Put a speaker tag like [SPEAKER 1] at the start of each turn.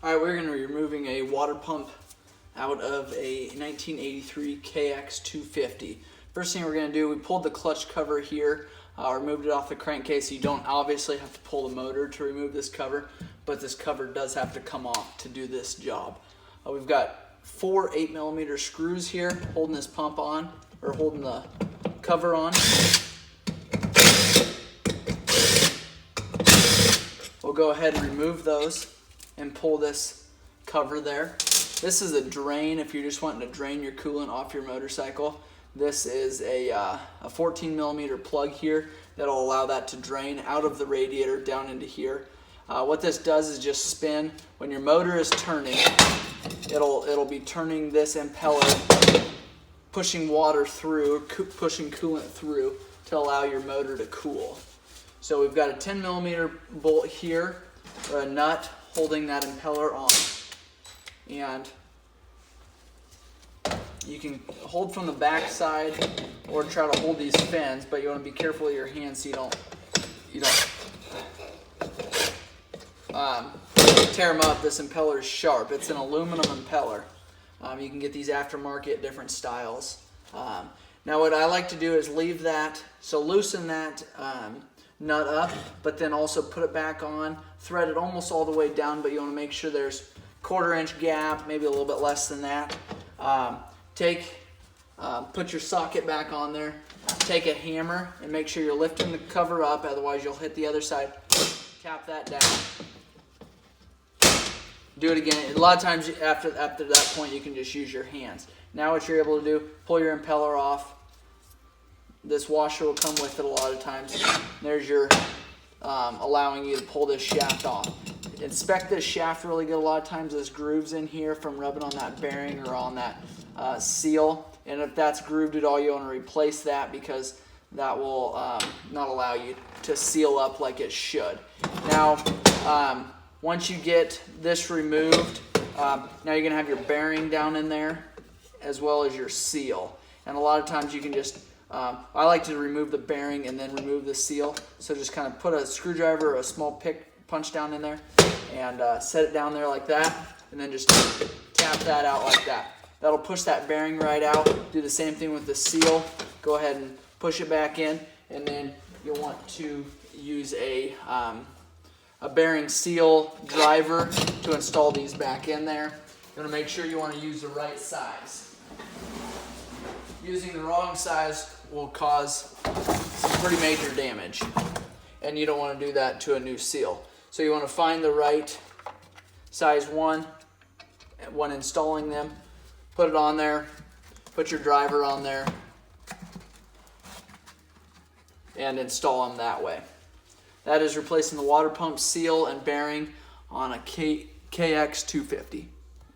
[SPEAKER 1] Alright, we're going to be removing a water pump out of a 1983 KX250. First thing we're going to do, we pulled the clutch cover here, removed it off the crankcase. You don't obviously have to pull the motor to remove this cover, but this cover does have to come off to do this job. We've got 4 8mm screws here holding this pump on, or holding the cover on. We'll go ahead and remove those and pull this cover there. This is a drain if you're just wanting to drain your coolant off your motorcycle. This is a 14mm plug here that'll allow that to drain out of the radiator down into here. What this does is just spin. When your motor is turning, it'll be turning this impeller, pushing water through, pushing coolant through to allow your motor to cool. So we've got a 10mm bolt here, or a nut holding that impeller on. And you can hold from the back side or try to hold these fins, but you want to be careful with your hands so you don't tear them up. This impeller is sharp. It's an aluminum impeller. You can get these aftermarket, different styles. Now what I like to do is leave that, so loosen that nut up, but then also put it back on, thread it almost all the way down, but you want to make sure there's 1/4 inch gap, maybe a little bit less than that. Put your socket back on there, take a hammer and make sure you're lifting the cover up, otherwise you'll hit the other side. Tap that down. Do it again. A lot of times after that point you can just use your hands. Now what you're able to do, pull your impeller off. This washer will come with it a lot of times. There's your allowing you to pull this shaft off. Inspect this shaft really good. A lot of times there's grooves in here from rubbing on that bearing or on that seal, and if that's grooved at all, you want to replace that because that will not allow you to seal up like it should. Now once you get this removed, now you're going to have your bearing down in there as well as your seal, and a lot of times you can just I like to remove the bearing and then remove the seal, so just kind of put a screwdriver or a small punch down in there and set it down there like that, and then just tap that out like that. That'll push that bearing right out. Do the same thing with the seal. Go ahead and push it back in, and then you'll want to use a bearing seal driver to install these back in there. You want to make sure you want to use the right size. Using the wrong size will cause some pretty major damage, and you don't want to do that to a new seal. So you want to find the right size one when installing them. Put it on there, put your driver on there, and install them that way. That is replacing the water pump seal and bearing on a KX250.